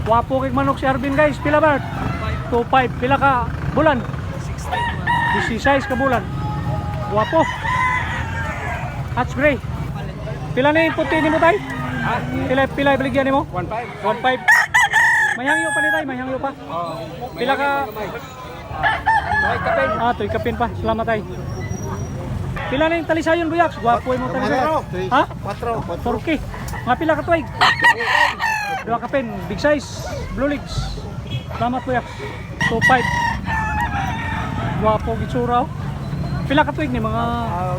Wapo kay manok si Arvin guys. Pila ba? 2.5. Pila ka bulan? 16 ka bulan. Wapo. Hatch gray. Pila na yung puti ni mo tay? Pila baligyan ni mo? 1.5. 1.5. Mayangyo pa ni tay, mayangyo pa. Pila ka? Tuy kapin pa. Salamat tay. Pila na yung talisayon buyaks? Gwapo mo talisayon. Ha? 4. 4K. Mga pila ka tuig? 2 kapin. Big size. Blue legs. Salamat buyaks. 2.5. Gwapo gitsura. Pila ka tuig ni mga?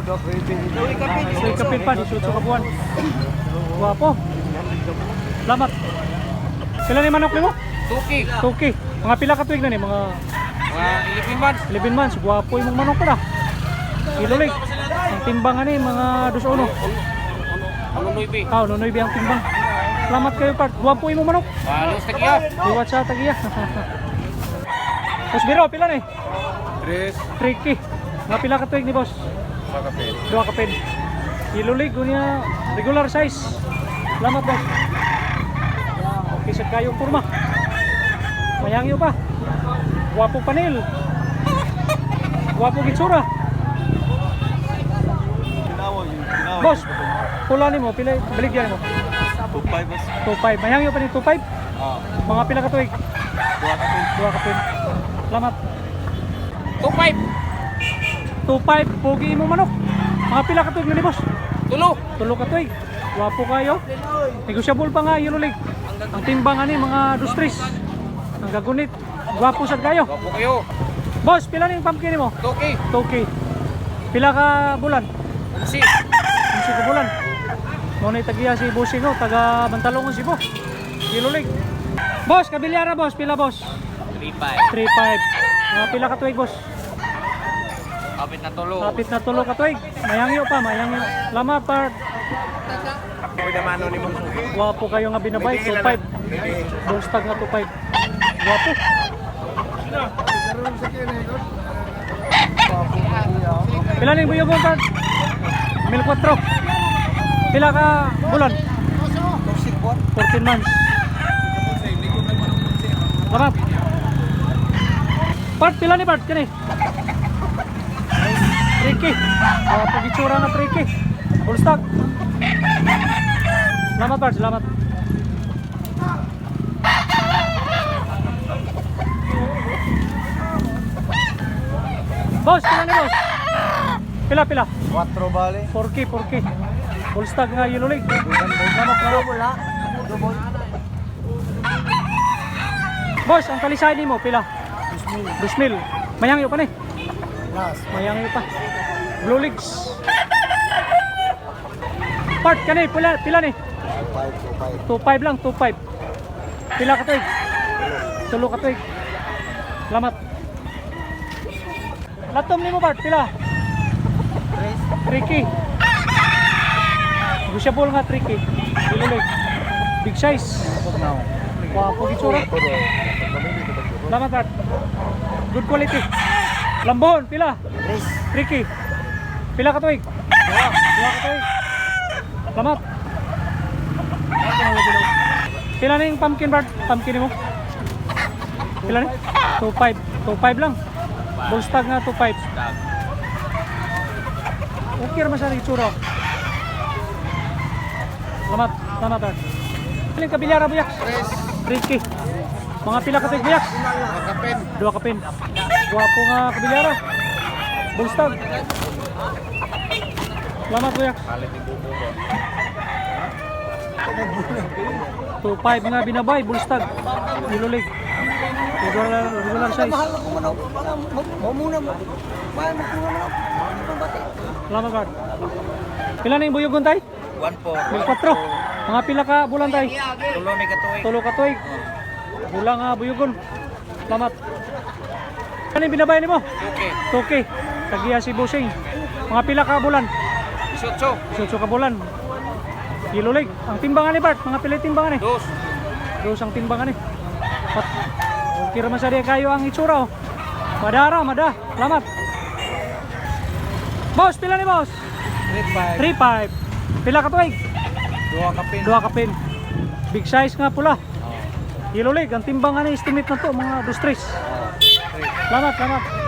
Tuy kapin pa. 18 ka buwan. Gwapo. Salamat. Pila na yung manok ni mo? 2K. 2K. Mga pila ka tuig na ni? Mga 11 months. 11 months. Gwapo yung mga manok ko na. Ilulig. Ang timbang ni mga 2-1. Ano nuibi? Nunoy ang timbang. Salamat kayo part. Gwapo yung mga manok. Halos tagiya. Iwat sa tagiya. Boss Biro, pila na eh? 3. 3K. Mga pila ka tuig ni boss? 2 kapin. Ilulig. Gunya regular size. Salamat boss. Okay, sad kayong kurma. Mayangyo pa. Gwapo panel. Gwapo gitsura. Boss, pula ni mo, pila baligyan mo? 2.5 boss. 2.5. Mayangyo pa ni 2.5? Mga pila ka tuig? 2 kapin. Salamat. 2.5. 2.5. Pogi mo manok. Mga pila ka tuig na ni boss? Tulo. Tulo ka tuig. Gwapo kayo. Negosyable pa nga Ilulig. Ang timbang ani mga 2-3. Ang gagunit. Gwapo sad kayo. Wapo kayo. Boss, pila na yung pumpkin mo? 2K. 2K. Pila ka bulan? 11. 11 ka bulan. Muna tagiya si Bossing ko, taga Bantalongon si Bo. Ilulig. Boss, kabilyara boss, pila boss? 3.5. 3.5. Mga pila ka tuig boss? Kapit na tulo. Kapit na tulo ka tuig. Mayangyo pa, mayangyo. Lama part. Kapit na mano ni mo. Wapo kayo nga binabay, 2.5. Bostag nga 2.5. Wapo. Pila na yung buyobong part? 1,400. Pila ka bulan? 14 months. Salamat. Part, pila ni part? Kani? 3K. Pag-itsura na 3K. Full stock. Salamat part, salamat. Boss, pila ni boss? Pila? 4 bale. 4K. Full stock nga Ilulig. Salamat nga. Boss, ang talisay mo, pila? 2,000. Mayangyo pa ni? Mayangyo pa. Blue legs. Part ka ni, pila ni? 2.5 lang, 2.5. Pila ka tuig? Tulo ka tuig. Salamat. Latom ni mo part, pila? 3K. Negosyable nga 3K. Ilulig. Big size. Wapo gitsura. Salamat part. Good quality. Lambon, pila? 3K. Pila ka tuig? 2 ka tuig. Salamat. Pila na yung pumpkin bird? Pumpkin mo? Pila na? 2.5. 2.5 lang. Bullstag nga 2.5. Okay naman siya itsura. Salamat. Salamat bird. Pila yung kabilyara buyaks? 3K. Mga pila ka tuig buyaks? 2 kapin. Guwapo nga kabilyara. Bullstag. Salamat buyaks. 2.5 nga binabay, bullstag. Ilulig. Regular size. Salamat card. Pila na yung buyog tay? 1.4. Mga pila ka bulan tay? Tulo ka tuig. Bulang nga buyogon. Salamat. Ano yung binabay ni mo? 2K. Tagiya si Bossing. Mga pila ka bulan? 18 ka bulan. Ilulig. Ang timbangan ni Bart, mga pila timbangan ni? 2 ang timbangan ni. Okay naman sa diya kayo ang itsura oh. Madara. Salamat. Boss, pila ni boss? 3.5. Pila ka tuig? 2 kapin. 2 kapin. Big size nga pula. Yellow leg, ang timbang ano estimate na to mga 2-3. Salamat, salamat.